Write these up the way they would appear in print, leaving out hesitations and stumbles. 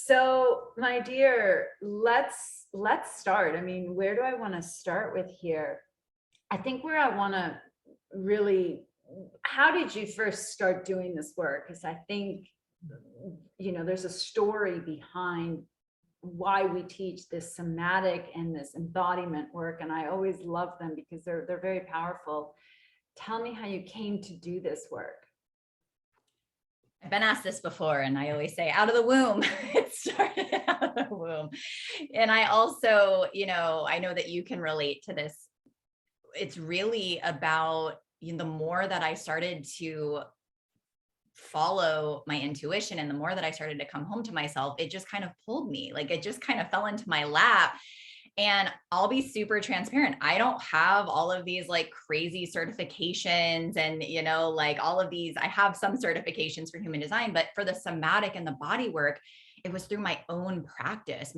So, my dear, let's start. I mean, where do I want to start with here? I think where I want to really, how did you first start doing this work? Because I think, there's a story behind why we teach this somatic and this embodiment work, and I always love them because they're very powerful. Tell me how you came to do this work. I've been asked this before, and I always say out of the womb. It started out of the womb. And I also, I know that you can relate to this. It's really about the more that I started to follow my intuition and the more that I started to come home to myself, it just kind of pulled me, like it just kind of fell into my lap. And I'll be super transparent. I don't have all of these like crazy certifications and, like all of these. I have some certifications for human design, but for the somatic and the body work, it was through my own practice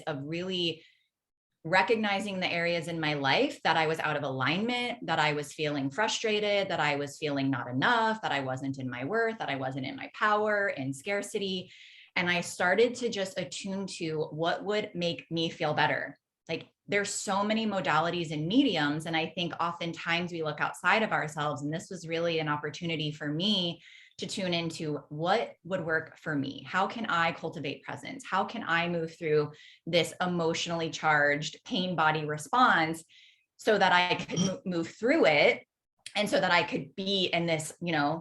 of really recognizing the areas in my life that I was out of alignment, that I was feeling frustrated, that I was feeling not enough, that I wasn't in my worth, that I wasn't in my power and scarcity. And I started to just attune to what would make me feel better. Like there's so many modalities and mediums. And I think oftentimes we look outside of ourselves. And this was really an opportunity for me to tune into what would work for me. How can I cultivate presence? How can I move through this emotionally charged pain body response so that I could move through it? And so that I could be in this,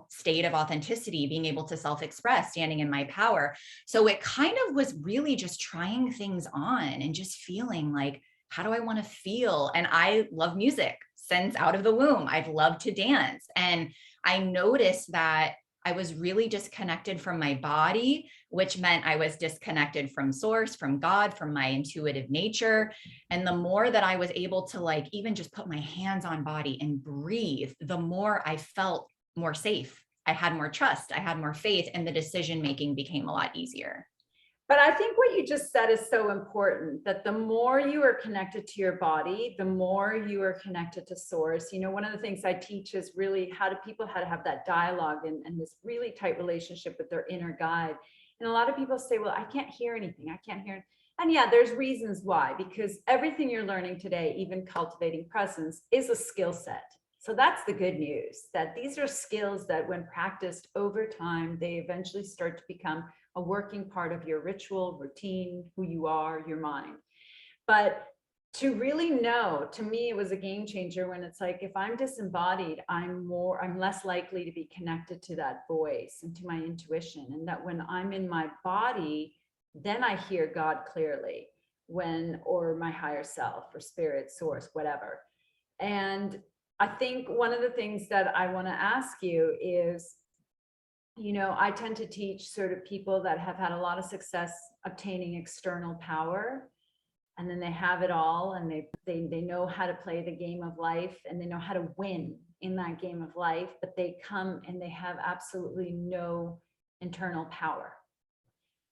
state of authenticity, being able to self-express, standing in my power. So it kind of was really just trying things on and just feeling like, how do I want to feel? And I love music since out of the womb. I've loved to dance. And I noticed that I was really disconnected from my body, which meant I was disconnected from source, from God, from my intuitive nature. And the more that I was able to like even just put my hands on body and breathe, the more I felt more safe. I had more trust, I had more faith, and the decision making became a lot easier. But I think what you just said is so important, that the more you are connected to your body, the more you are connected to source. One of the things I teach is really how to have that dialogue and this really tight relationship with their inner guide. And a lot of people say, well, I can't hear anything. I can't hear. And yeah, there's reasons why, because everything you're learning today, even cultivating presence, is a skill set. So that's the good news, that these are skills that when practiced over time, they eventually start to become a working part of your ritual, routine, who you are, your mind. But to really know, to me, it was a game changer when it's like, if I'm disembodied, I'm less likely to be connected to that voice and to my intuition. And that when I'm in my body, then I hear God clearly, or my higher self or spirit, source, whatever. And I think one of the things that I want to ask you is, I tend to teach sort of people that have had a lot of success obtaining external power, and then they have it all, and they know how to play the game of life, and they know how to win in that game of life, but they come and they have absolutely no internal power.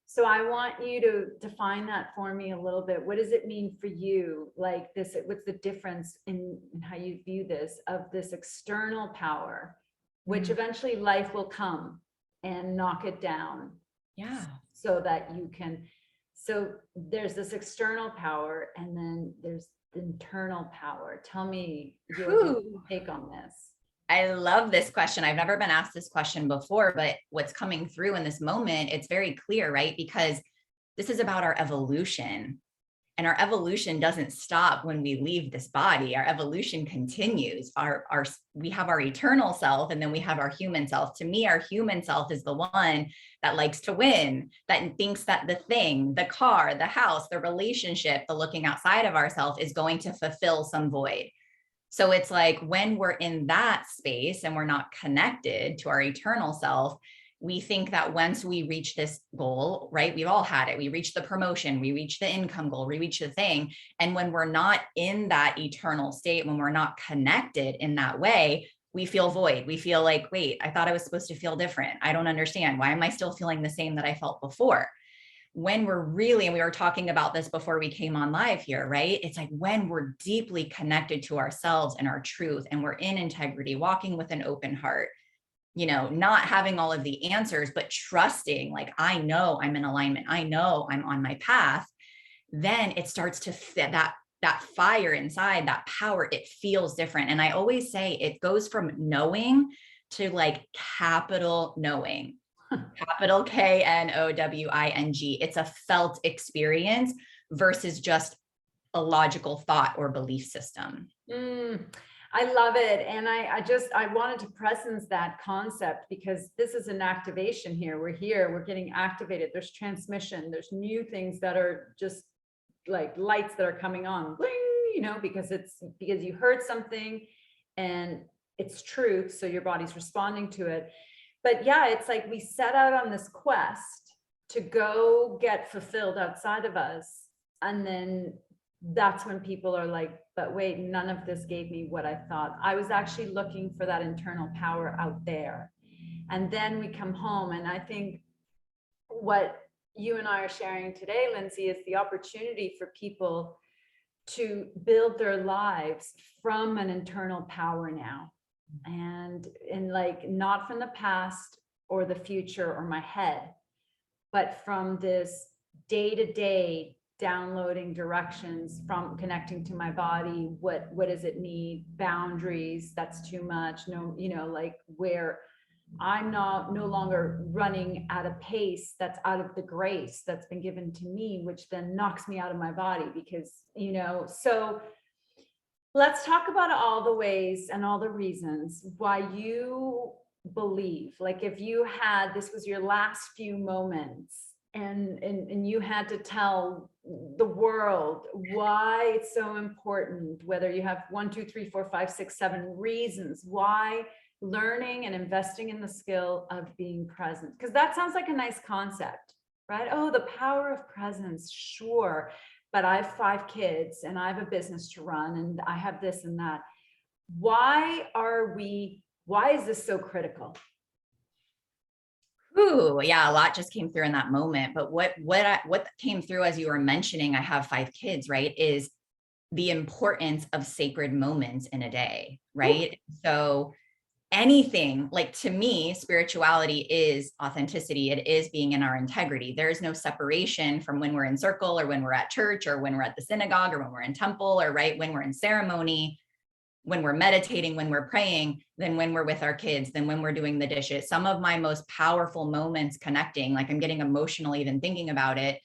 So I want you to define that for me a little bit. What does it mean for you? Like this, what's the difference in how you view this, of this external power, which eventually life will come and knock it down. Yeah. So that you can, so there's this external power, and then there's the internal power. Tell me your take on this. I love this question. I've never been asked this question before, but what's coming through in this moment, it's very clear, right? Because this is about our evolution. And our evolution doesn't stop when we leave this body. Our evolution continues. We have our eternal self, and then we have our human self. To me, our human self is the one that likes to win, that thinks that the thing, the car, the house, the relationship, the looking outside of ourselves is going to fulfill some void. So it's like when we're in that space and we're not connected to our eternal self, we think that once we reach this goal, right? We've all had it. We reach the promotion, we reach the income goal, we reach the thing. And when we're not in that eternal state, when we're not connected in that way, we feel void. We feel like, wait, I thought I was supposed to feel different. I don't understand. Why am I still feeling the same that I felt before? When we're really, and we were talking about this before we came on live here, right? It's like when we're deeply connected to ourselves and our truth, and we're in integrity, walking with an open heart, not having all of the answers, but trusting, like, I know I'm in alignment, I know I'm on my path, then it starts to fit that fire inside, that power, it feels different. And I always say it goes from knowing to like capital knowing, capital KNOWING. It's a felt experience versus just a logical thought or belief system. I love it. And I wanted to presence that concept because this is an activation here. We're getting activated. There's transmission. There's new things that are just like lights that are coming on, bling, because you heard something and it's truth. So your body's responding to it. But yeah, it's like we set out on this quest to go get fulfilled outside of us. And then that's when people are like, but wait, none of this gave me what I thought. I was actually looking for that internal power out there. And then we come home. And I think what you and I are sharing today, Lindsay, is the opportunity for people to build their lives from an internal power now. And like, not from the past or the future or my head, but from this day-to-day downloading directions, from connecting to my body. What does it need? Boundaries, that's too much. No, like where I'm no longer running at a pace that's out of the grace that's been given to me, which then knocks me out of my body because, so let's talk about all the ways and all the reasons why you believe, like if you had, this was your last few moments and you had to tell the world why it's so important, whether you have 1, 2, 3, 4, 5, 6, 7 reasons why learning and investing in the skill of being present, because that sounds like a nice concept, right? Oh, the power of presence, sure. But I have 5 kids and I have a business to run and I have this and that. Why is this so critical? Ooh, yeah, a lot just came through in that moment. But what came through as you were mentioning, I have 5 kids, right, is the importance of sacred moments in a day, right? Ooh. So anything, like, to me, spirituality is authenticity. It is being in our integrity. There is no separation from when we're in circle or when we're at church or when we're at the synagogue or when we're in temple or right when we're in ceremony, when we're meditating, when we're praying, then when we're with our kids, then when we're doing the dishes. Some of my most powerful moments connecting, like I'm getting emotional even thinking about it,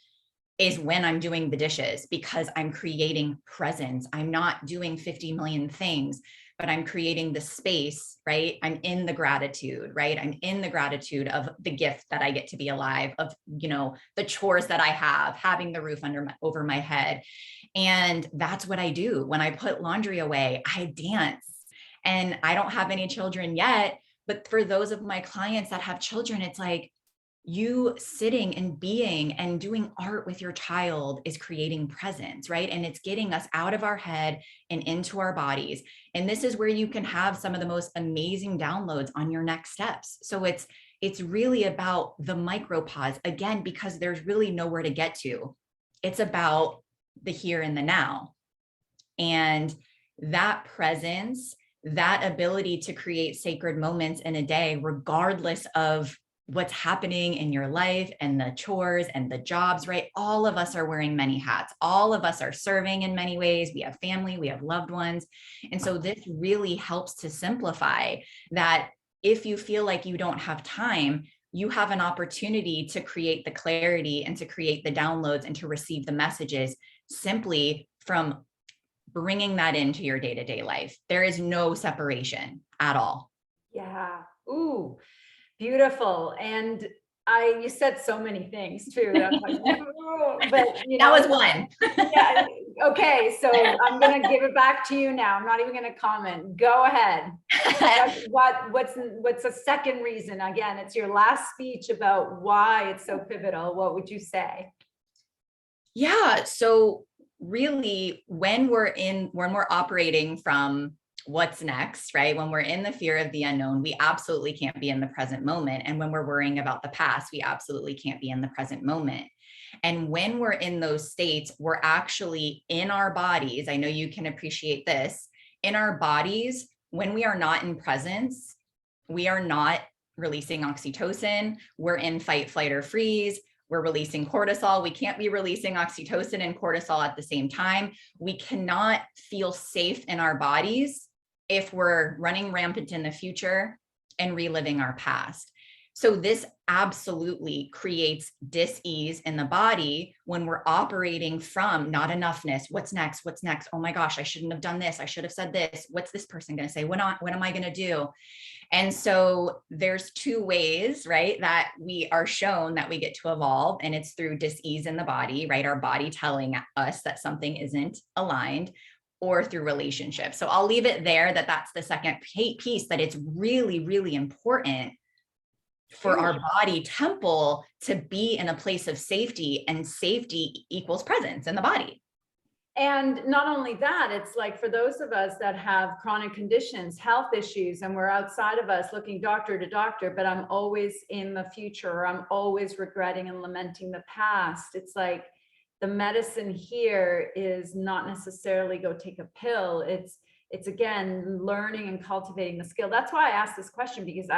is when I'm doing the dishes because I'm creating presence. I'm not doing 50 million things, but I'm creating the space, right? I'm in the gratitude, right? I'm in the gratitude of the gift that I get to be alive, of, the chores that I have, having the roof over my head. And that's what I do. When I put laundry away, I dance. And I don't have any children yet, but for those of my clients that have children, it's like, you sitting and being and doing art with your child is creating presence, right? And it's getting us out of our head and into our bodies. And this is where you can have some of the most amazing downloads on your next steps. So it's really about the micro pause, again, because there's really nowhere to get to. It's about the here and the now. And that presence, that ability to create sacred moments in a day, regardless of what's happening in your life and the chores and the jobs, right? All of us are wearing many hats. All of us are serving in many ways. We have family, we have loved ones. And so this really helps to simplify that. If you feel like you don't have time, you have an opportunity to create the clarity and to create the downloads and to receive the messages simply from bringing that into your day-to-day life. There is no separation at all. Yeah. Ooh. Beautiful. And you said so many things too. Like, but that was one. Yeah. Okay. So I'm going to give it back to you now. I'm not even going to comment. Go ahead. What's a second reason? Again, it's your last speech about why it's so pivotal. What would you say? Yeah. So really, when we're operating from what's next, right? When we're in the fear of the unknown, we absolutely can't be in the present moment. And when we're worrying about the past, we absolutely can't be in the present moment. And when we're in those states, we're actually in our bodies. I know you can appreciate this. In our bodies, when we are not in presence, we are not releasing oxytocin. We're in fight, flight, or freeze. We're releasing cortisol. We can't be releasing oxytocin and cortisol at the same time. We cannot feel safe in our bodies if we're running rampant in the future and reliving our past. So this absolutely creates dis-ease in the body when we're operating from not enoughness. What's next? What's next? Oh my gosh, I shouldn't have done this. I should have said this. What's this person going to say? What am I going to do? And so there's two ways, right, that we are shown that we get to evolve, and it's through dis-ease in the body, right? Our body telling us that something isn't aligned, or through relationships. So I'll leave it there, that's the second piece, that it's really, really important for our body temple to be in a place of safety, and safety equals presence in the body. And not only that, it's like for those of us that have chronic conditions, health issues, and we're outside of us looking doctor to doctor, but I'm always in the future, or I'm always regretting and lamenting the past. It's like the medicine here is not necessarily go take a pill. It's again, learning and cultivating the skill. That's why I asked this question, because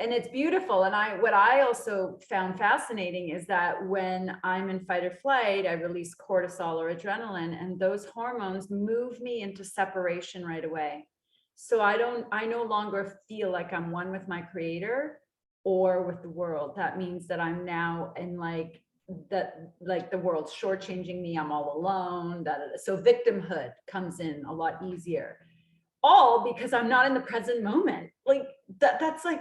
and it's beautiful. And what I also found fascinating is that when I'm in fight or flight, I release cortisol or adrenaline, and those hormones move me into separation right away. So I no longer feel like I'm one with my creator or with the world. That means that I'm now in like the world's shortchanging me. I'm all alone. So victimhood comes in a lot easier. All because I'm not in the present moment. Like that's like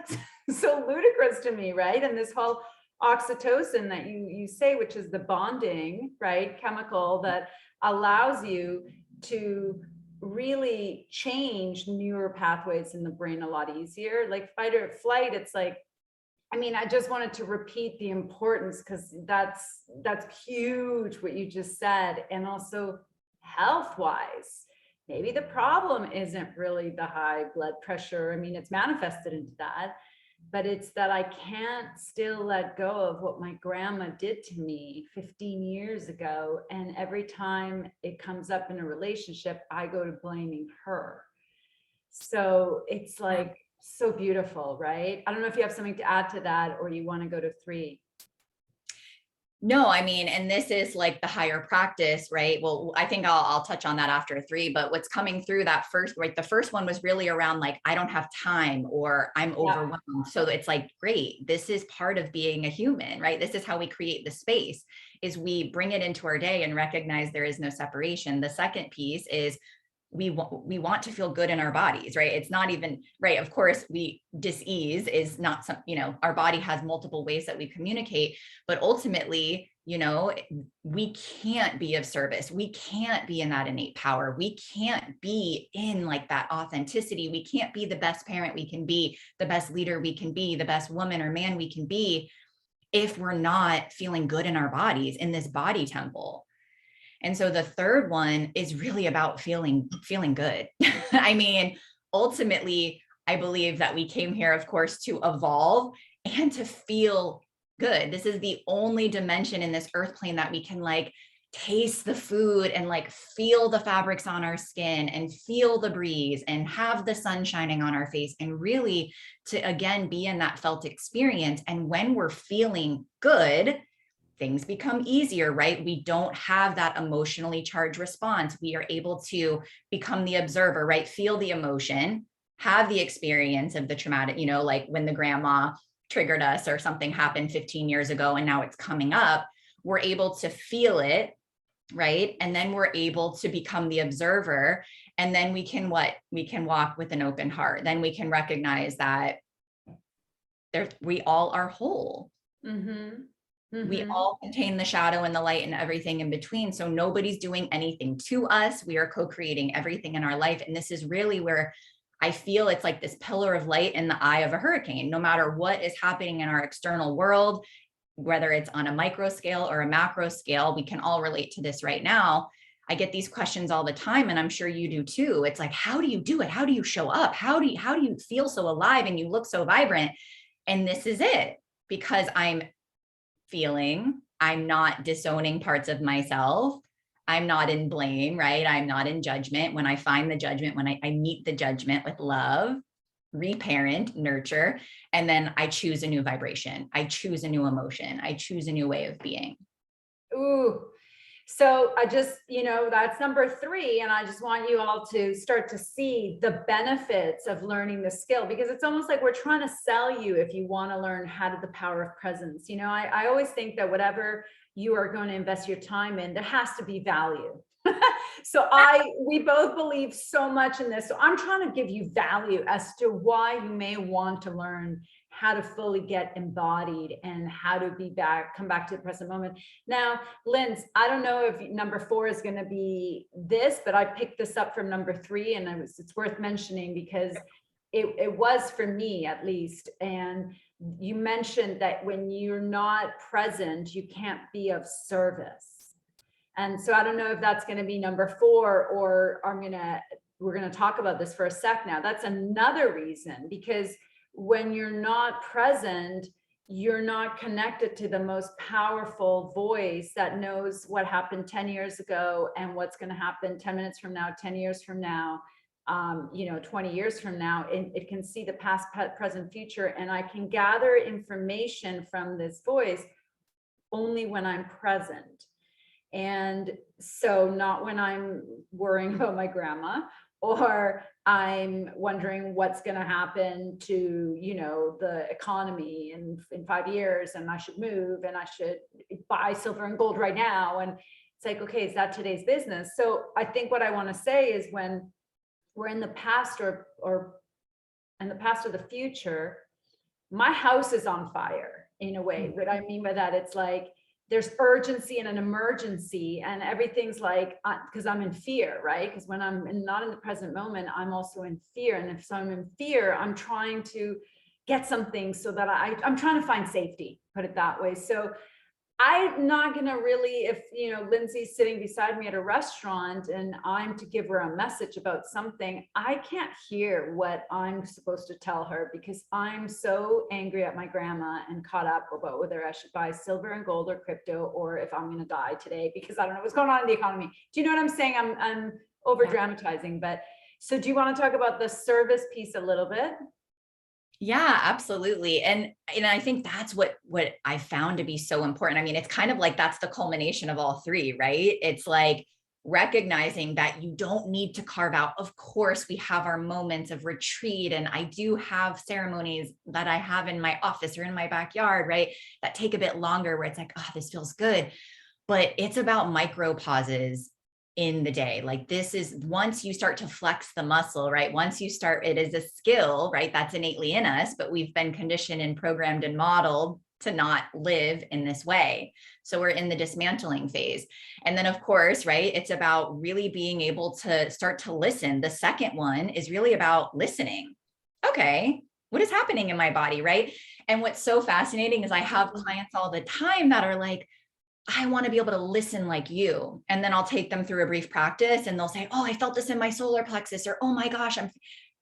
so ludicrous to me, right? And this whole oxytocin that you say, which is the bonding, right, chemical that allows you to really change neural pathways in the brain a lot easier. Like fight or flight, it's like, I mean, I just wanted to repeat the importance, because that's huge what you just said. And also health-wise, maybe the problem isn't really the high blood pressure. I mean, it's manifested into that, but it's that I can't still let go of what my grandma did to me 15 years ago. And every time it comes up in a relationship, I go to blaming her. So it's like so beautiful, right? I don't know if you have something to add to that, or you want to go to 3. No, I mean, and this is like the higher practice, right? Well, I think I'll touch on that after 3, but what's coming through that first, right? The first one was really around like, I don't have time, or I'm overwhelmed. So it's like, great, this is part of being a human, right? This is how we create the space, is we bring it into our day and recognize there is no separation. The second piece is we want to feel good in our bodies, right? It's not even right. Of course, dis-ease is not some, our body has multiple ways that we communicate, but ultimately, we can't be of service. We can't be in that innate power. We can't be in like that authenticity. We can't be the best parent we can be, the best leader we can be, the best woman or man we can be, if we're not feeling good in our bodies, in this body temple. And so the third one is really about feeling good. I mean, ultimately, I believe that we came here, of course, to evolve and to feel good. This is the only dimension in this earth plane that we can like taste the food and like feel the fabrics on our skin and feel the breeze and have the sun shining on our face, and really to, again, be in that felt experience. And when we're feeling good, things become easier, right? We don't have that emotionally charged response. We are able to become the observer, right? Feel the emotion, have the experience of the traumatic, like when the grandma triggered us or something happened 15 years ago and now it's coming up, we're able to feel it, right? And then we're able to become the observer. And then we can walk with an open heart. Then we can recognize that we all are whole. Mm-hmm. Mm-hmm. We all contain the shadow and the light and everything in between. So nobody's doing anything to us. We are co-creating everything in our life. And this is really where I feel it's like this pillar of light in the eye of a hurricane. No matter what is happening in our external world, whether it's on a micro scale or a macro scale, we can all relate to this right now. I get these questions all the time, and I'm sure you do too. It's like, how do you do it? How do you show up? How do you feel so alive and you look so vibrant? And this is it, because I'm not disowning parts of myself. I'm not in blame, right? I'm not in judgment. When I find the judgment, when I meet the judgment with love, reparent, nurture, and then I choose a new vibration. I choose a new emotion. I choose a new way of being. Ooh. So I just, that's number 3. And I just want you all to start to see the benefits of learning the skill, because it's almost like we're trying to sell you if you want to learn how to the power of presence. I always think that whatever you are going to invest your time in, there has to be value. So we both believe so much in this. So I'm trying to give you value as to why you may want to learn how to fully get embodied and how to come back to the present moment. Now, Linz, I don't know if number 4 is going to be this, but I picked this up from number 3, and it's worth mentioning because it was for me at least. And you mentioned that when you're not present, you can't be of service. And so I don't know if that's going to be number 4, or we're going to talk about this for a sec now. That's another reason, because when you're not present, you're not connected to the most powerful voice that knows what happened 10 years ago and what's going to happen 10 minutes from now, 10 years from now, 20 years from now. It can see the past, present, future, and I can gather information from this voice only when I'm present. And so not when I'm worrying about my grandma, or I'm wondering what's going to happen to, the economy in 5 years, and I should move, and I should buy silver and gold right now. And it's like, okay, is that today's business? So I think what I want to say is, when we're in the past or in the past or the future, my house is on fire in a way. What I mean by that, it's like, there's urgency and an emergency, and everything's like, because I'm in fear, right? Because when I'm not in the present moment, I'm also in fear. And if I'm in fear, I'm trying to get something so that I'm trying to find safety, put it that way. So I'm not going to really, if, Lindsay's sitting beside me at a restaurant and I'm to give her a message about something, I can't hear what I'm supposed to tell her, because I'm so angry at my grandma and caught up about whether I should buy silver and gold or crypto, or if I'm going to die today because I don't know what's going on in the economy. Do you know what I'm saying? I'm over dramatizing, but so do you want to talk about the service piece a little bit? Yeah, absolutely. And I think that's what I found to be so important. I mean, it's kind of like, that's the culmination of all 3, right? It's like recognizing that you don't need to carve out. Of course, we have our moments of retreat, and I do have ceremonies that I have in my office or in my backyard, right? That take a bit longer, where it's like, oh, this feels good. But it's about micro pauses in the day. Like, this is, once you start to flex the muscle, right? Once you start, it is a skill, right? That's innately in us, but we've been conditioned and programmed and modeled to not live in this way. So we're in the dismantling phase. And then, of course, right, it's about really being able to start to listen. The second one is really about listening. Okay, what is happening in my body, right? And what's so fascinating is I have clients all the time that are like, I want to be able to listen like you. And then I'll take them through a brief practice and they'll say, oh, I felt this in my solar plexus, or, oh my gosh,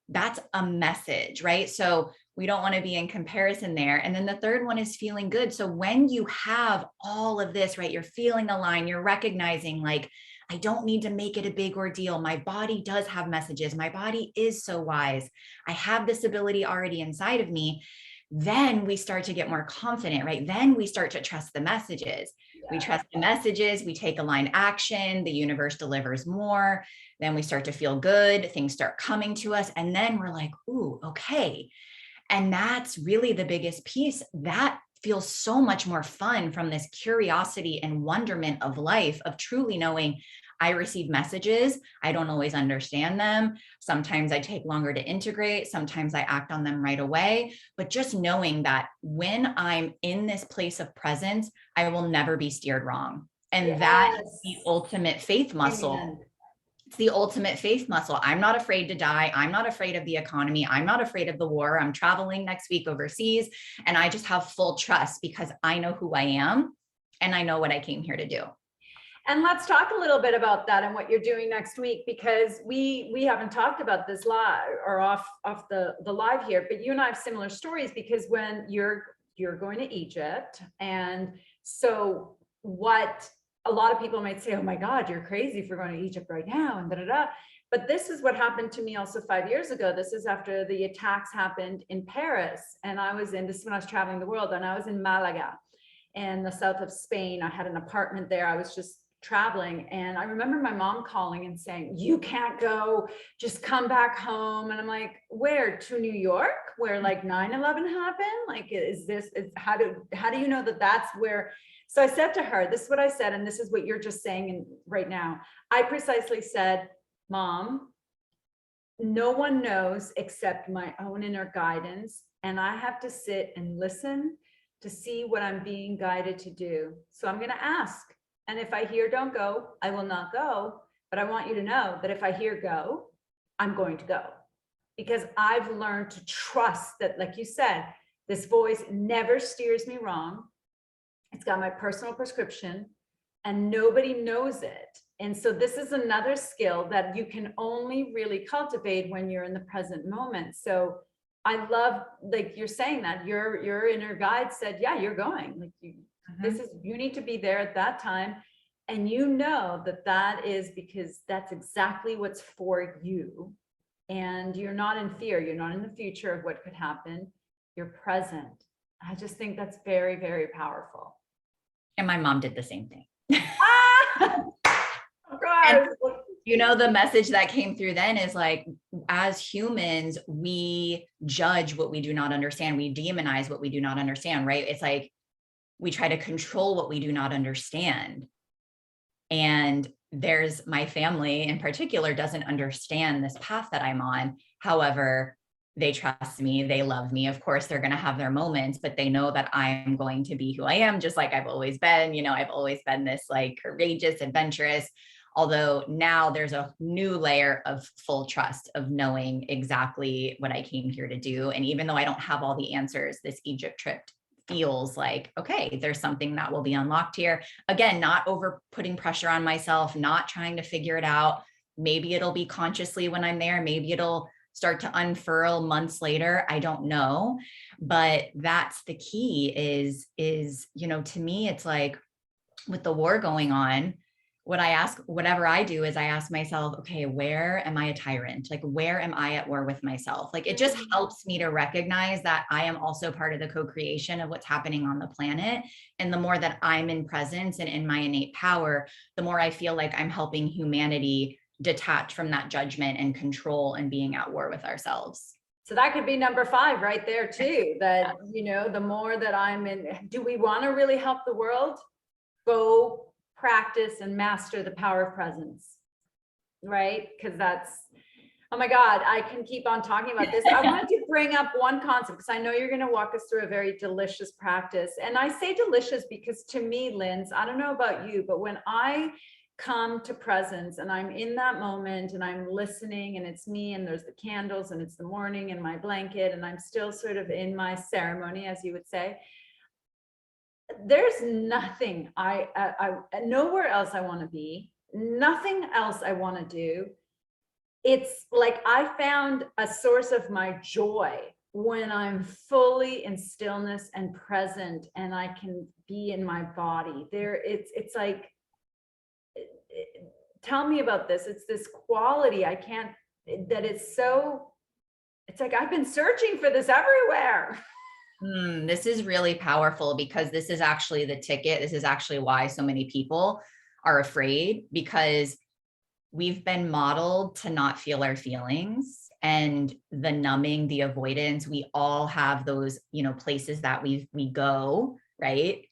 that's a message, right? So we don't want to be in comparison there. And then the third one is feeling good. So when you have all of this, right, you're feeling aligned, you're recognizing, like, I don't need to make it a big ordeal. My body does have messages. My body is so wise. I have this ability already inside of me. Then we start to get more confident, right? Then we start to trust the messages. We trust the messages, we take aligned action, the universe delivers more. Then we start to feel good, things start coming to us. And then we're like, ooh, okay. And that's really the biggest piece. That feels so much more fun, from this curiosity and wonderment of life, of truly knowing I receive messages. I don't always understand them. Sometimes I take longer to integrate. Sometimes I act on them right away. But just knowing that when I'm in this place of presence, I will never be steered wrong. And that is the ultimate faith muscle. Amen. It's the ultimate faith muscle. I'm not afraid to die. I'm not afraid of the economy. I'm not afraid of the war. I'm traveling next week overseas, and I just have full trust because I know wwho I am and I know what I came here to do. And let's talk a little bit about that and what you're doing next week, because we haven't talked about this live or off the live here, but you and I have similar stories, because when you're going to Egypt, and so what a lot of people might say, oh my God, you're crazy for going to Egypt right now, and da da da. But this is what happened to me also 5 years ago. This is after the attacks happened in Paris. And this is when I was traveling the world, and I was in Malaga in the south of Spain. I had an apartment there. I was just traveling. And I remember my mom calling and saying, you can't go, just come back home. And I'm like, where? To New York, where like 9/11 happened? Like, how do you know that that's where? So I said to her, this is what I said, and this is what you're just saying right now. I precisely said, Mom, no one knows except my own inner guidance, and I have to sit and listen to see what I'm being guided to do. So I'm going to ask. And if I hear don't go, I will not go. But I want you to know that if I hear go, I'm going to go. Because I've learned to trust that, like you said, this voice never steers me wrong. It's got my personal prescription, and nobody knows it. And so this is another skill that you can only really cultivate when you're in the present moment. So I love, like you're saying that your inner guide said, yeah, you're going. Like you need to be there at that time. And you know that is because that's exactly what's for you. And you're not in fear. You're not in the future of what could happen. You're present. I just think that's very, very powerful. And my mom did the same thing. And, you know, the message that came through then is like, as humans, we judge what we do not understand. We demonize what we do not understand, right? It's like we try to control what we do not understand. And there's my family in particular doesn't understand this path that I'm on. However, they trust me, they love me. Of course, they're going to have their moments, but they know that I'm going to be who I am, just like I've always been. You know, I've always been this like courageous, adventurous. Although now there's a new layer of full trust of knowing exactly what I came here to do. And even though I don't have all the answers, this Egypt trip feels like, okay, there's something that will be unlocked here. Again, not over putting pressure on myself, not trying to figure it out. Maybe it'll be consciously when I'm there. Maybe it'll start to unfurl months later. I don't know. But that's the key is, you know, to me, it's like with the war going on, whatever I do is I ask myself, okay, where am I a tyrant? Like, where am I at war with myself? Like, it just helps me to recognize that I am also part of the co-creation of what's happening on the planet. And the more that I'm in presence and in my innate power, the more I feel like I'm helping humanity detach from that judgment and control and being at war with ourselves. So that could be number 5 right there too, that, you know, the more that I'm in, do we want to really help the world? Go practice and master the power of presence, right? Because that's, oh my God, I can keep on talking about this. I wanted to bring up one concept because I know you're going to walk us through a very delicious practice. And I say delicious because to me, Linz, I don't know about you, but when I come to presence and I'm in that moment and I'm listening and it's me and there's the candles and it's the morning and my blanket and I'm still sort of in my ceremony, as you would say, there's nothing I nowhere else I want to be, nothing else I want to do. It's like I found a source of my joy when I'm fully in stillness and present and I can be in my body there. It's like, tell me about this. It's this quality I can't, that it's so, it's like I've been searching for this everywhere. This is really powerful because this is actually the ticket. This is actually why so many people are afraid, because we've been modeled to not feel our feelings and the numbing, the avoidance. We all have those, you know, places that we go, right,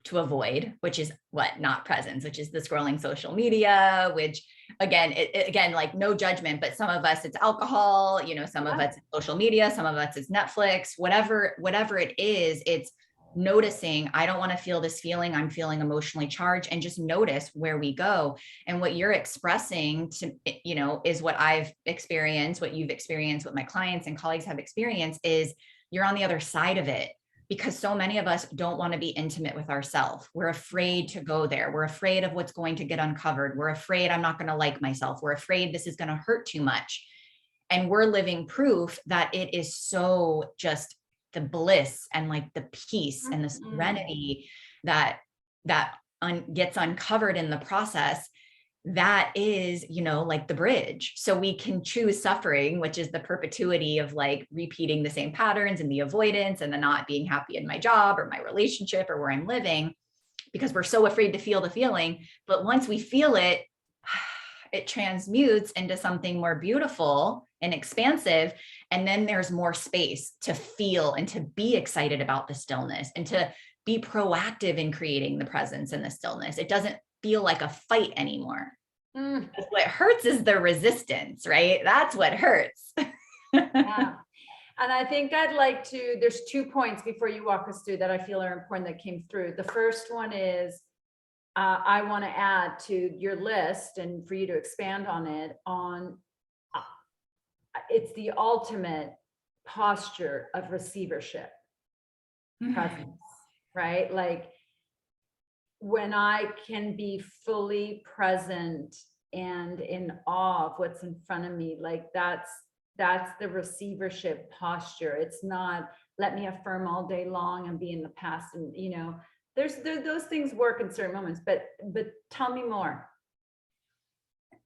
to avoid, which is what? Not presence, which is the scrolling social media, which again, again, like no judgment, but some of us it's alcohol, you know, some of us it's social media, some of us it's Netflix, whatever it is, it's noticing, I don't want to feel this feeling, I'm feeling emotionally charged, and just notice where we go. And what you're expressing to, you know, is what I've experienced, what you've experienced, what my clients and colleagues have experienced, is you're on the other side of it. Because so many of us don't want to be intimate with ourselves. We're afraid to go there. We're afraid of what's going to get uncovered. We're afraid I'm not going to like myself. We're afraid this is going to hurt too much. And we're living proof that it is so just the bliss and like the peace and the serenity that gets uncovered in the process, that is, like the bridge. So we can choose suffering, which is the perpetuity of like repeating the same patterns and the avoidance and the not being happy in my job or my relationship or where I'm living, because we're so afraid to feel the feeling. But once we feel it, it transmutes into something more beautiful and expansive. And then there's more space to feel and to be excited about the stillness and to be proactive in creating the presence and the stillness. It doesn't feel like a fight anymore. What hurts is the resistance, right? That's what hurts. Yeah. And I think there's 2 points before you walk us through that I feel are important that came through. The first one is, I want to add to your list and for you to expand on it it's the ultimate posture of receivership, presence, right? Like when I can be fully present and in awe of what's in front of me, like that's the receivership posture. It's not let me affirm all day long and be in the past. And those things work in certain moments, but tell me more.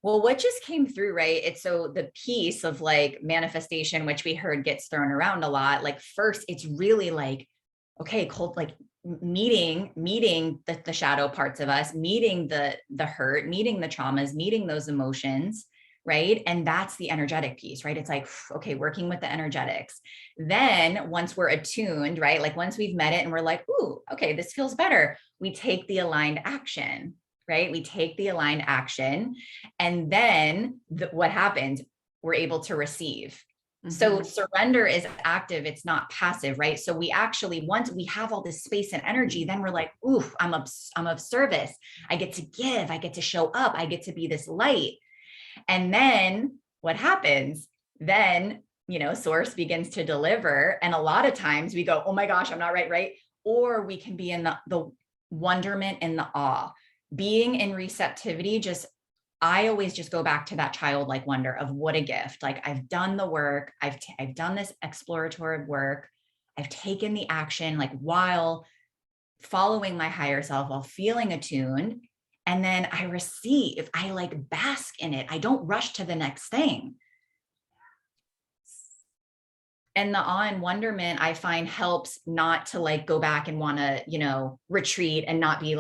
Well, what just came through, right? It's so the piece of like manifestation, which we heard gets thrown around a lot. Like first, it's really like, okay, like meeting the shadow parts of us, meeting the hurt, meeting the traumas, meeting those emotions, right? And that's the energetic piece, right? It's like, okay, working with the energetics. Then once we're attuned, right? Like once we've met it and we're like, ooh, okay, this feels better. We take the aligned action, right? We take the aligned action. And then what happens? We're able to receive. So surrender is active. It's not passive, right? So we actually, once we have all this space and energy, then we're like, ooh, I'm of service. I get to give, I get to show up. I get to be this light. And then what happens? Then, source begins to deliver. And a lot of times we go, oh my gosh, I'm not right. Or we can be in the wonderment and the awe. Being in receptivity, I always just go back to that childlike wonder of what a gift. Like I've done the work. I've done this exploratory work. I've taken the action, like while following my higher self, while feeling attuned. And then I receive, I like bask in it. I don't rush to the next thing. And the awe and wonderment I find helps not to like go back and want to, retreat and not be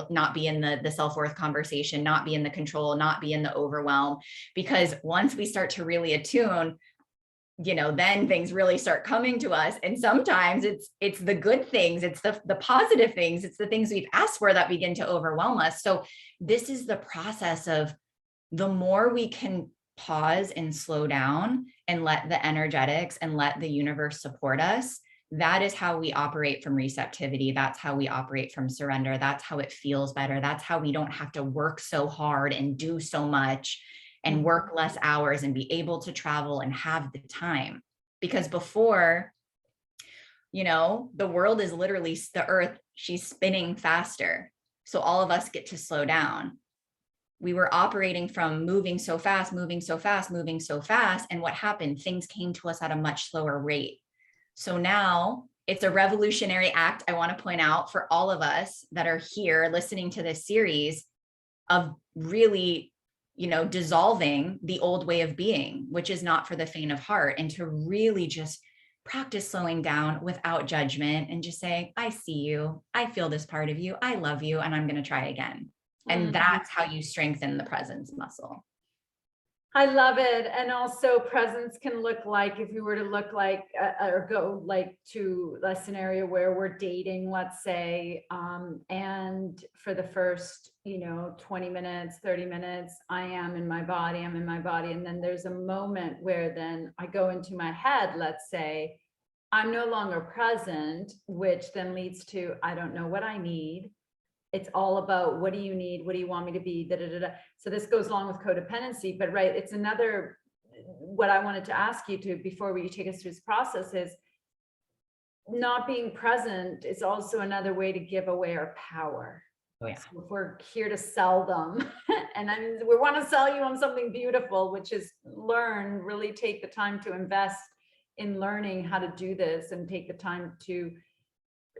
in the self-worth conversation, not be in the control, not be in the overwhelm. Because once we start to really attune, then things really start coming to us. And sometimes it's the good things, it's the positive things, it's the things we've asked for that begin to overwhelm us. So this is the process of the more we can pause and slow down and let the energetics and let the universe support us. That is how we operate from receptivity. That's how we operate from surrender. That's how it feels better. That's how we don't have to work so hard and do so much and work less hours and be able to travel and have the time. Because before, the world is literally the earth, she's spinning faster. So all of us get to slow down. We were operating from moving so fast. And what happened? Things came to us at a much slower rate. So now it's a revolutionary act, I want to point out, for all of us that are here listening to this series, of really, dissolving the old way of being, which is not for the faint of heart, and to really just practice slowing down without judgment and just saying, I see you, I feel this part of you, I love you, and I'm going to try again. And that's how you strengthen the presence muscle. I love it. And also presence can look like, if we were to look like, or go like to a scenario where we're dating, let's say, and for the first, 20 minutes, 30 minutes, I'm in my body. And then there's a moment where then I go into my head, let's say, I'm no longer present, which then leads to, I don't know what I need. It's all about, what do you need? What do you want me to be? Da, da, da, da. So this goes along with codependency, but right, it's another, what I wanted to ask you to, before you take us through this process, is not being present is also another way to give away our power. Oh, yeah. So if we're here to sell them and we want to sell you on something beautiful, which is really take the time to invest in learning how to do this and take the time to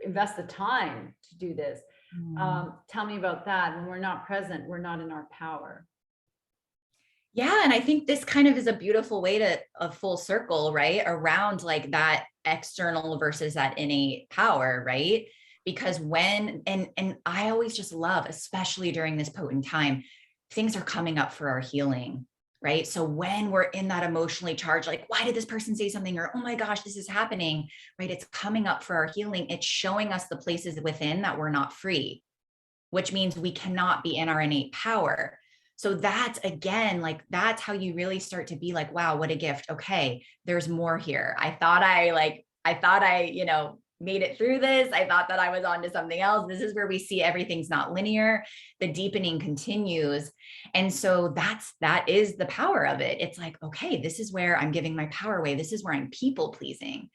invest the time to do this. Tell me about that. When we're not present, we're not in our power. Yeah. And I think this kind of is a beautiful way to a full circle, right? Around like that external versus that innate power, right? Because when, and I always just love, especially during this potent time, things are coming up for our healing, right? So when we're in that emotionally charged, like, why did this person say something? Or, oh my gosh, this is happening, right? It's coming up for our healing. It's showing us the places within that we're not free, which means we cannot be in our innate power. So that's again, like, that's how you really start to be like, wow, what a gift. Okay, there's more here. I thought I made it through this. I thought that I was on to something else. This is where we see everything's not linear. The deepening continues. And so that is the power of it. It's like, okay, this is where I'm giving my power away. This is where I'm people pleasing.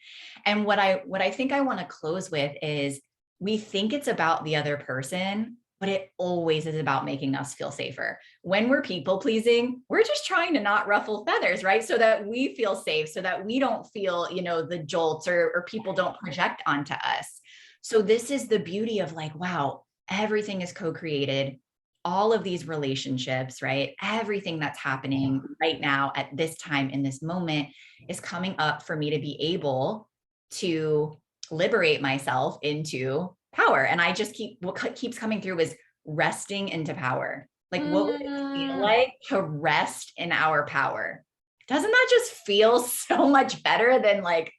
And what I think I want to close with is, we think it's about the other person, but it always is about making us feel safer. When we're people pleasing, we're just trying to not ruffle feathers, right? So that we feel safe, so that we don't feel, the jolts or people don't project onto us. So this is the beauty of like, wow, everything is co-created. All of these relationships, right? Everything that's happening right now at this time in this moment is coming up for me to be able to liberate myself into power. And I just what keeps coming through is resting into power. Like, what would it feel like to rest in our power? Doesn't that just feel so much better than like,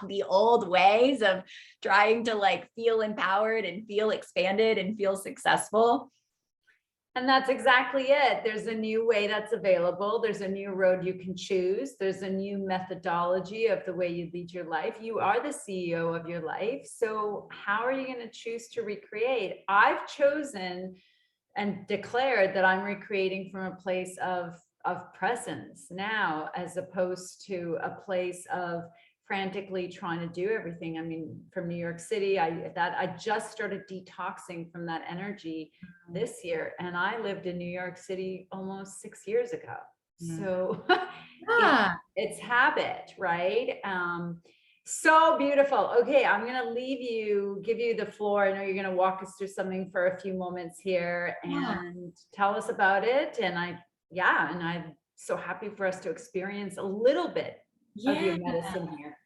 the old ways of trying to like feel empowered and feel expanded and feel successful? And that's exactly it. There's a new way that's available. There's a new road you can choose. There's a new methodology of the way you lead your life. You are the CEO of your life. So how are you going to choose to recreate? I've chosen and declared that I'm recreating from a place of presence now, as opposed to a place of frantically trying to do everything. I mean, from New York City, I just started detoxing from that energy this year, and I lived in New York City almost 6 years ago. So Yeah. it's habit, right? So beautiful. Okay, I'm going to give you the floor. I know you're going to walk us through something for a few moments here and tell us about it. And I'm so happy for us to experience a little bit of your medicine here.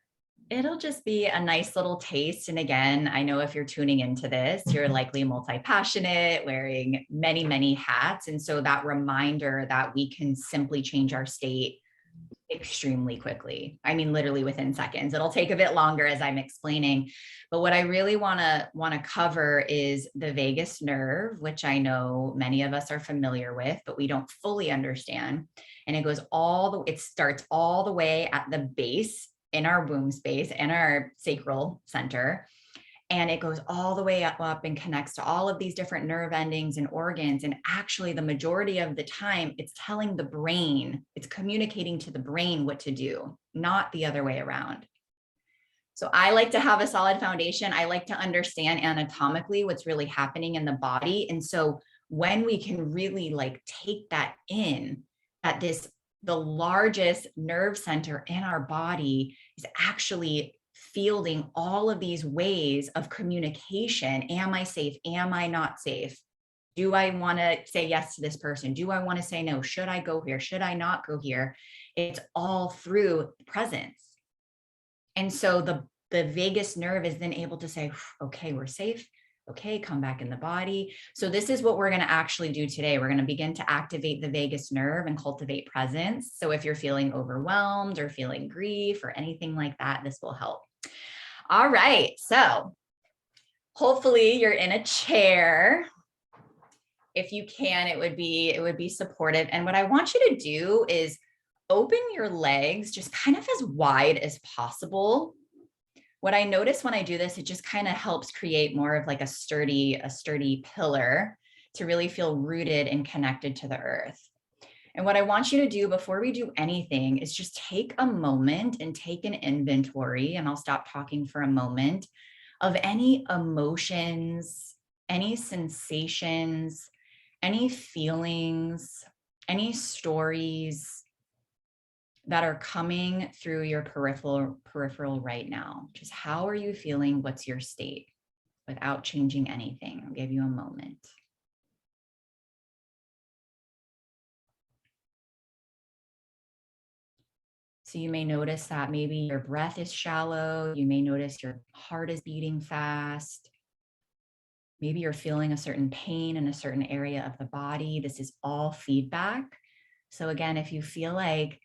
It'll just be a nice little taste. And again, I know if you're tuning into this, you're likely multi-passionate, wearing many, many hats. And so that reminder that we can simply change our state extremely quickly. I mean, literally within seconds. It'll take a bit longer as I'm explaining. But what I really want to cover is the vagus nerve, which I know many of us are familiar with, but we don't fully understand. And it starts all the way at the base in our womb space and our sacral center. And it goes all the way up and connects to all of these different nerve endings and organs. And actually, the majority of the time, it's telling the brain, it's communicating to the brain what to do, not the other way around. So I like to have a solid foundation. I like to understand anatomically what's really happening in the body. And so when we can really like take that in, that the largest nerve center in our body is actually fielding all of these ways of communication. Am I safe? Am I not safe? Do I want to say yes to this person? Do I want to say no? Should I go here? Should I not go here? It's all through presence. And so the vagus nerve is then able to say, okay, we're safe. Okay, come back in the body. So this is what we're going to actually do today. We're going to begin to activate the vagus nerve and cultivate presence. So if you're feeling overwhelmed or feeling grief or anything like that, this will help. All right. So hopefully you're in a chair. If you can, it would be supportive. And what I want you to do is open your legs just kind of as wide as possible. What I notice when I do this, it just kind of helps create more of like a sturdy pillar to really feel rooted and connected to the earth. And what I want you to do before we do anything is just take a moment and take an inventory, and I'll stop talking for a moment, of any emotions, any sensations, any feelings, any stories that are coming through your peripheral right now. Just how are you feeling? What's your state? without changing anything. I'll give you a moment. So you may notice that maybe your breath is shallow. You may notice your heart is beating fast. Maybe you're feeling a certain pain in a certain area of the body. This is all feedback. So again, if you feel like,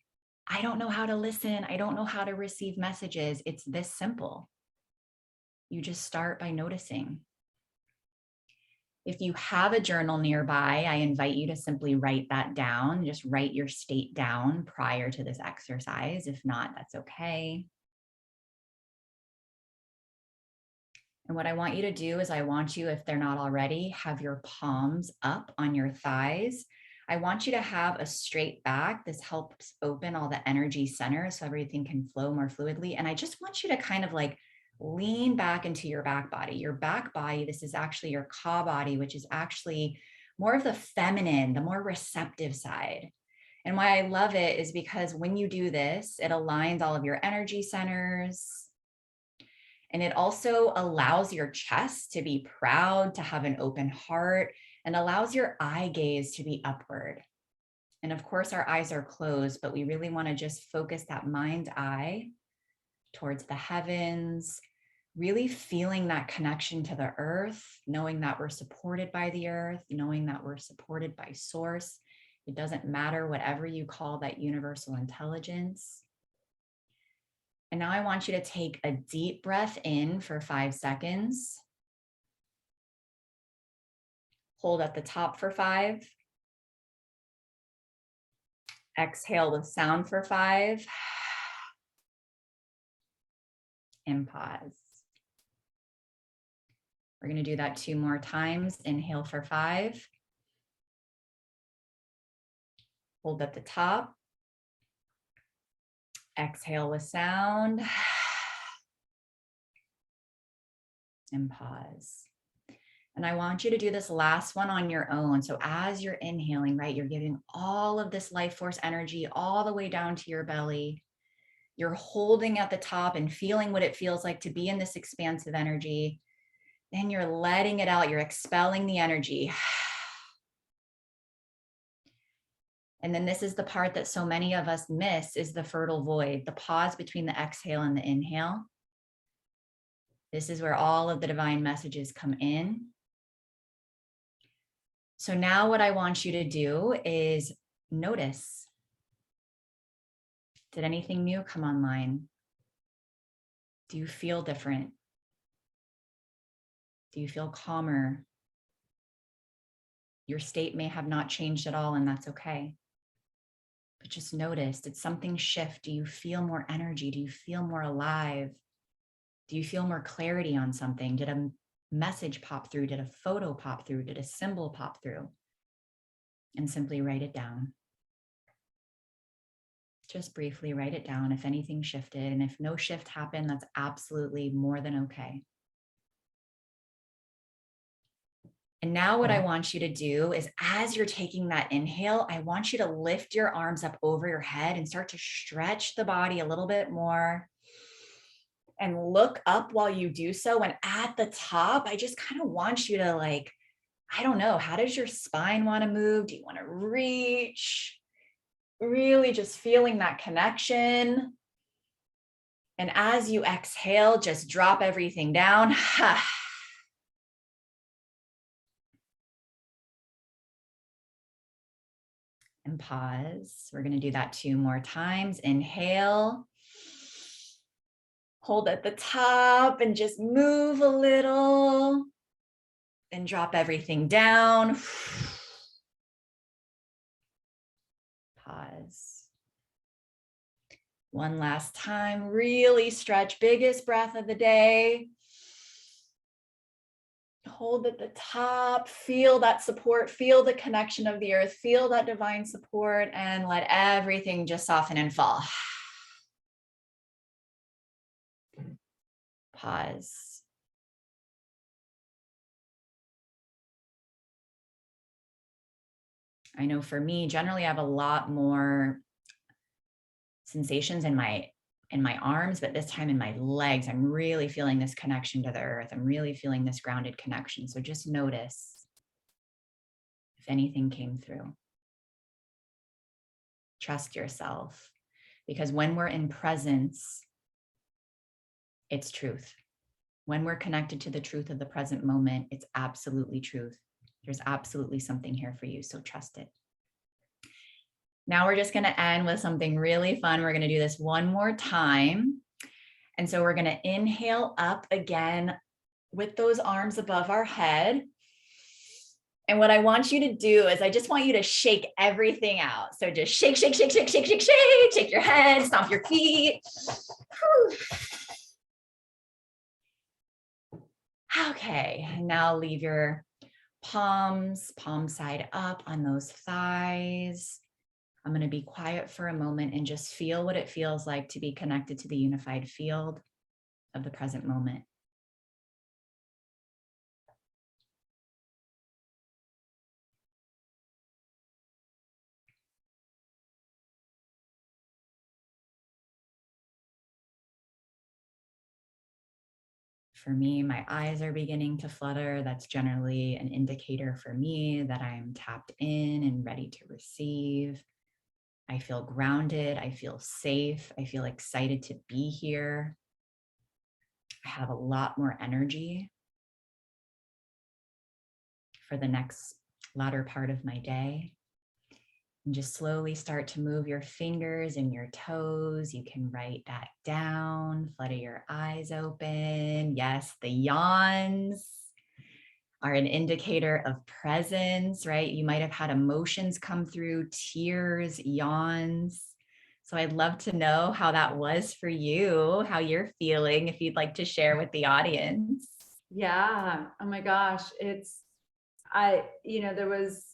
I don't know how to listen, I don't know how to receive messages, it's this simple. You just start by noticing. If you have a journal nearby, I invite you to simply write that down. Just write your state down prior to this exercise. If not, that's okay. And what I want you to do is I want you, if they're not already, have your palms up on your thighs. I want you to have a straight back. This helps open all the energy centers so everything can flow more fluidly. And I just want you to kind of like lean back into your back body. Your back body, this is actually your ka body, which is actually more of the feminine, the more receptive side. And why I love it is because when you do this, it aligns all of your energy centers. And it also allows your chest to be proud, to have an open heart, and allows your eye gaze to be upward. And of course, our eyes are closed, but we really want to just focus that mind eye towards the heavens, really feeling that connection to the earth, knowing that we're supported by the earth, knowing that we're supported by source. It doesn't matter whatever you call that universal intelligence. And now I want you to take a deep breath in for 5 seconds. Hold at the top for 5. Exhale with sound for 5. And pause. We're going to do that 2 more times. Inhale for 5. Hold at the top. Exhale with sound. And pause. And I want you to do this last one on your own. So as you're inhaling, right, you're giving all of this life force energy all the way down to your belly. You're holding at the top and feeling what it feels like to be in this expansive energy. Then you're letting it out. You're expelling the energy. And then this is the part that so many of us miss, is the fertile void, the pause between the exhale and the inhale. This is where all of the divine messages come in. So now what I want you to do is notice. Did anything new come online? Do you feel different? Do you feel calmer? Your state may have not changed at all, and that's okay. But just notice, did something shift? Do you feel more energy? Do you feel more alive? Do you feel more clarity on something? Did a message pop through? Did a photo pop through? Did a symbol pop through? And simply write it down. Just briefly write it down if anything shifted. And if no shift happened, that's absolutely more than okay. And now what I want you to do is, as you're taking that inhale, I want you to lift your arms up over your head and start to stretch the body a little bit more. And look up while you do so. And at the top, I just kind of want you to, like, I don't know, how does your spine want to move? Do you want to reach? Really just feeling that connection. And as you exhale, just drop everything down. And pause. We're going to do that 2 more times. Inhale. Hold at the top and just move a little. Then drop everything down. Pause. One last time. Really stretch. Biggest breath of the day. Hold at the top, feel that support, feel the connection of the earth, feel that divine support, and let everything just soften and fall. Pause. I know for me, generally I have a lot more sensations in my in my arms, but this time in my legs. I'm really feeling this connection to the earth. I'm really feeling this grounded connection. So just notice if anything came through. Trust yourself, because when we're in presence, it's truth. When we're connected to the truth of the present moment, it's absolutely truth. There's absolutely something here for you. So trust it. Now we're just going to end with something really fun. We're going to do this one more time. And so we're going to inhale up again with those arms above our head. And what I want you to do is I just want you to shake everything out. So just shake, shake, shake, shake, shake, shake, shake, shake your head, stomp your feet. Whew. Okay, and now leave your palm side up on those thighs. I'm going to be quiet for a moment and just feel what it feels like to be connected to the unified field of the present moment. For me, my eyes are beginning to flutter. That's generally an indicator for me that I'm tapped in and ready to receive. I feel grounded. I feel safe. I feel excited to be here. I have a lot more energy for the next latter part of my day. And just slowly start to move your fingers and your toes. You can write that down, flutter your eyes open. Yes, the yawns are an indicator of presence, right? You might have had emotions come through, tears, yawns. So I'd love to know how that was for you, how you're feeling, if you'd like to share with the audience. Yeah. Oh my gosh. There was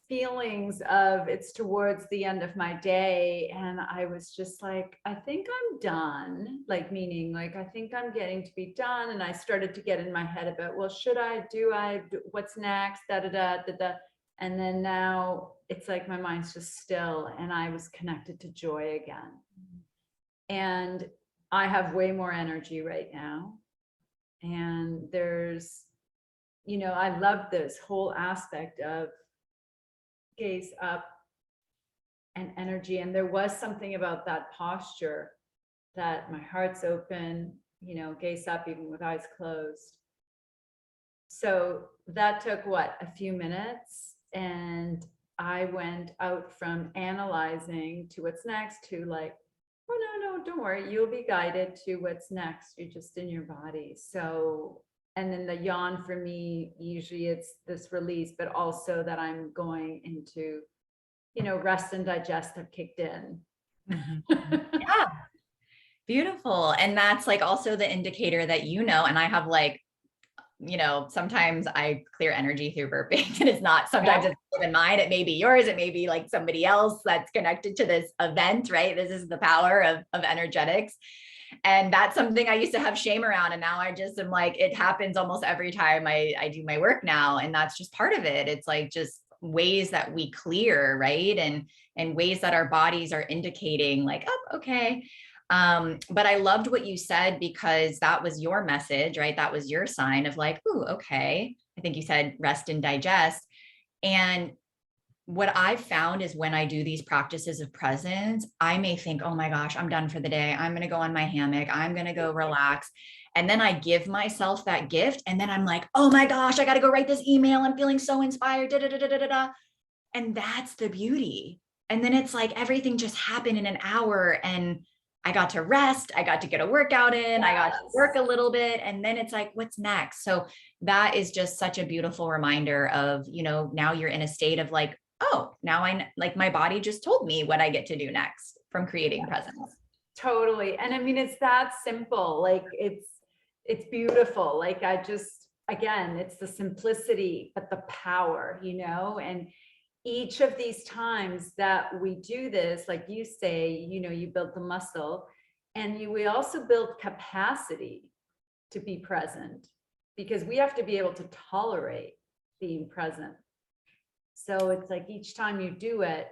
feelings of it's towards the end of my day. And I was just like, I think I'm done, like meaning like, I think I'm getting to be done. And I started to get in my head about, well, what's next? Da, da, da, da, da. And then now it's like, my mind's just still and I was connected to joy again. And I have way more energy right now. And I love this whole aspect of gaze up and energy. And there was something about that posture that my heart's open, gaze up even with eyes closed. So that took a few minutes. And I went out from analyzing to what's next to like, oh, no, don't worry. You'll be guided to what's next. You're just in your body. So, and then the yawn for me, usually it's this release, but also that I'm going into, rest and digest have kicked in. Yeah, beautiful. And that's like also the indicator that, and I have like, sometimes I clear energy through burping and it's not, sometimes it's even mine. It may be yours. It may be like somebody else that's connected to this event, right? This is the power of energetics. And that's something I used to have shame around. And now I just am like, it happens almost every time I do my work now. And that's just part of it. It's like just ways that we clear, right? And ways that our bodies are indicating like, oh, okay. But I loved what you said, because that was your message, right? That was your sign of like, ooh, okay. I think you said rest and digest. And what I've found is when I do these practices of presence, I may think, oh my gosh, I'm done for the day. I'm going to go on my hammock. I'm going to go relax. And then I give myself that gift. And then I'm like, oh my gosh, I got to go write this email. I'm feeling so inspired. Da, da, da, da, da, da. And that's the beauty. And then it's like everything just happened in an hour and I got to rest. I got to get a workout in. Yes. I got to work a little bit. And then it's like, what's next? So that is just such a beautiful reminder of, now you're in a state of like, oh, now like my body just told me what I get to do next from creating presence. Totally. And I mean, it's that simple. Like it's beautiful. Like again, it's the simplicity, but the power, and each of these times that we do this, like you say, you build the muscle and we also build capacity to be present, because we have to be able to tolerate being present. So it's like each time you do it,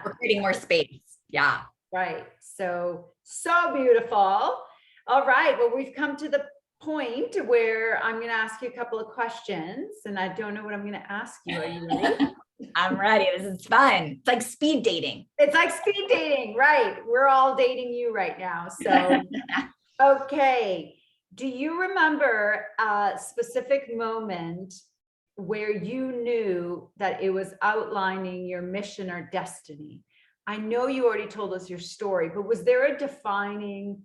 we're creating more space. Yeah. Right. So beautiful. All right. Well, we've come to the point where I'm going to ask you a couple of questions, and I don't know what I'm going to ask you. Are you ready? I'm ready. This is fun. It's like speed dating. It's like speed dating, right? We're all dating you right now. So, okay. Do you remember a specific moment where you knew that it was outlining your mission or destiny? I know you already told us your story, but was there a defining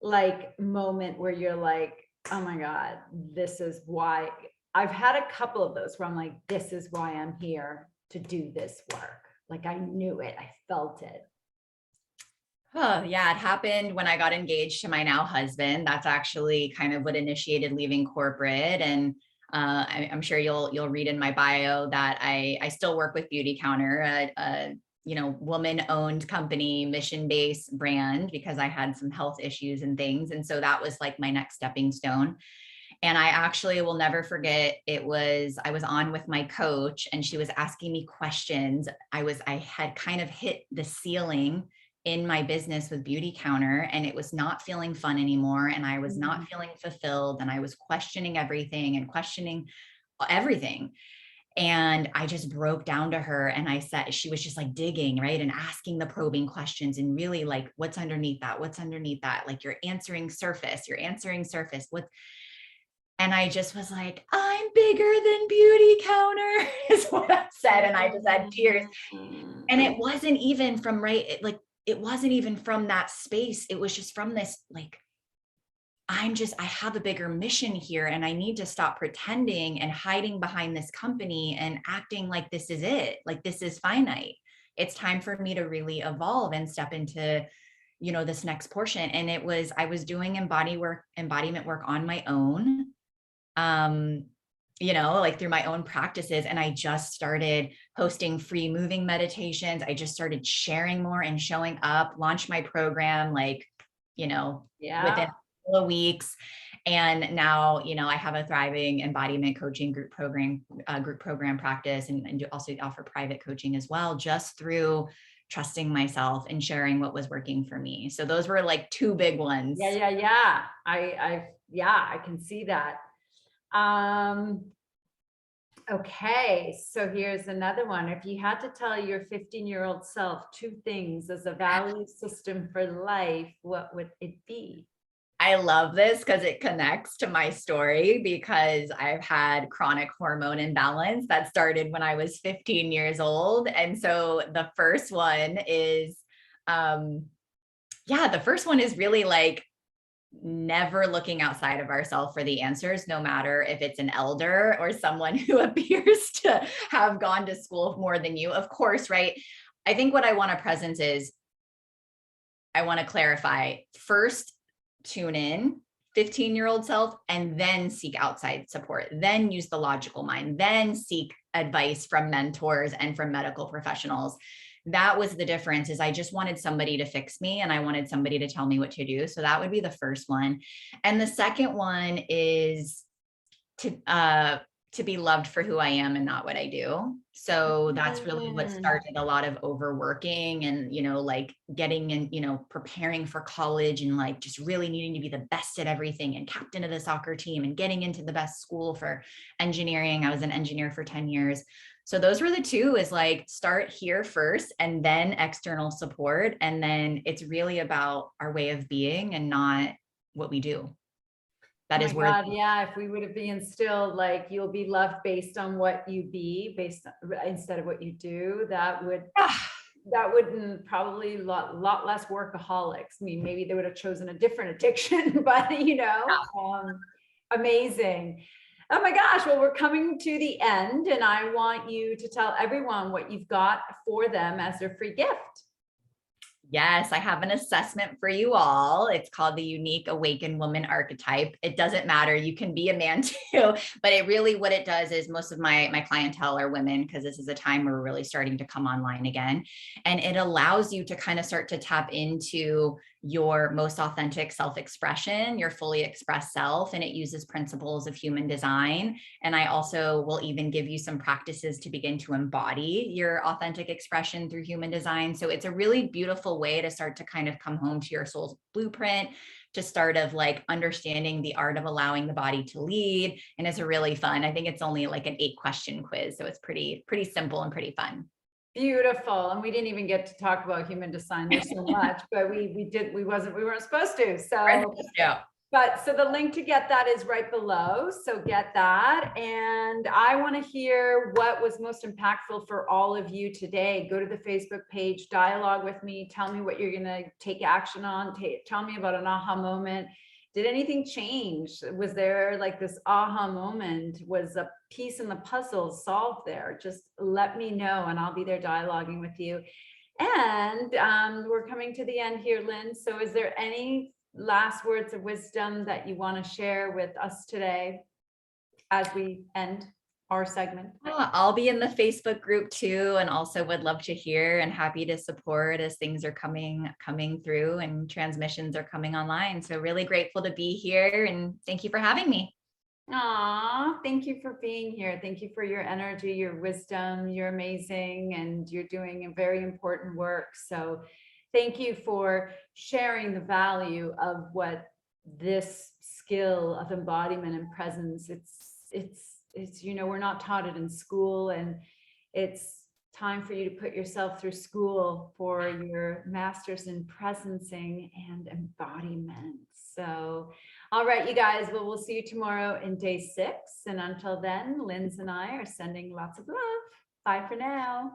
like moment where you're like, oh my God, this is why? I've had a couple of those where I'm like, this is why I'm here to do this work. Like I knew it, I felt it. Oh, yeah, it happened when I got engaged to my now husband. That's actually kind of what initiated leaving corporate. And I'm sure you'll read in my bio that I still work with Beauty Counter, a woman-owned company, mission-based brand, because I had some health issues and things. And so that was like my next stepping stone. And I actually will never forget, I was on with my coach and she was asking me questions. I had kind of hit the ceiling in my business with Beauty Counter, and it was not feeling fun anymore. And I was not feeling fulfilled, and I was questioning everything. And I just broke down to her and I said, she was just like digging, right? And asking the probing questions and really like, what's underneath that? What's underneath that? Like you're answering surface. And I just was like, I'm bigger than Beauty Counter is what I said. And I just had tears. And it wasn't even from it wasn't even from that space. It was just from this, like, I have a bigger mission here, and I need to stop pretending and hiding behind this company and acting like this is it. Like this is finite. It's time for me to really evolve and step into, this next portion. And I was doing embodiment work on my own. Like through my own practices. And I just started hosting free moving meditations. I just started sharing more and showing up, launched my program, within a couple of weeks. And now, I have a thriving embodiment coaching group program practice, and also offer private coaching as well, just through trusting myself and sharing what was working for me. So those were like two big ones. Yeah. I can see that. Okay, so here's another one. If you had to tell your 15-year-old self two things as a value system for life, what would it be? I love this because it connects to my story, because I've had chronic hormone imbalance that started when I was 15 years old. And so the first one is, really like never looking outside of ourselves for the answers, no matter if it's an elder or someone who appears to have gone to school more than you. Of course, right? I think what I want to presence is, I want to clarify first, tune in 15-year-old self, and then seek outside support, then use the logical mind, then seek advice from mentors and from medical professionals. That was the difference, is I just wanted somebody to fix me, and I wanted somebody to tell me what to do. So that would be the first one. And the second one is to be loved for who I am and not what I do. So that's really what started a lot of overworking and, like getting in, preparing for college, and like just really needing to be the best at everything, and captain of the soccer team, and getting into the best school for engineering. I was an engineer for 10 years. So those were the two, is like start here first and then external support. And then it's really about our way of being and not what we do. That is where. God, yeah. If we would have been instilled, like you'll be loved based on what you be, instead of what you do, that wouldn't probably lot less workaholics. I mean, maybe they would have chosen a different addiction, but amazing. Oh my gosh. Well, we're coming to the end, and I want you to tell everyone what you've got for them as their free gift. Yes, I have an assessment for you all. It's called the Unique Awakened Woman Archetype. It doesn't matter. You can be a man too, but what it does is, most of my clientele are women, because this is a time where we're really starting to come online again. And it allows you to kind of start to tap into your most authentic self-expression, your fully expressed self, and it uses principles of human design. And I also will even give you some practices to begin to embody your authentic expression through human design. So it's a really beautiful way to start to kind of come home to your soul's blueprint, to start of like understanding the art of allowing the body to lead. And it's a really fun, I think it's only like an 8-question quiz. So it's pretty simple and pretty fun. Beautiful. And we didn't even get to talk about human design. There's so much, but we weren't supposed to. So, but so the link to get that is right below. So get that. And I want to hear what was most impactful for all of you today. Go to the Facebook page, dialogue with me. Tell me what you're going to take action on. Tell me about an aha moment. Did anything change? Was there like this aha moment? Was a piece in the puzzle solved there? Just let me know and I'll be there dialoguing with you. And we're coming to the end here, Lynn. So is there any last words of wisdom that you want to share with us today as we end our segment? I'll be in the Facebook group too, and also would love to hear and happy to support as things are coming through and transmissions are coming online. So really grateful to be here, and thank you for having me. Aw, thank you for being here. Thank you for your energy, your wisdom. You're amazing and you're doing a very important work. So thank you for sharing the value of what this skill of embodiment and presence, it's, you know, we're not taught it in school, and it's time for you to put yourself through school for your master's in presencing and embodiment. So, all right, you guys, well, we'll see you tomorrow in day 6. And until then, Lindsay and I are sending lots of love. Bye for now.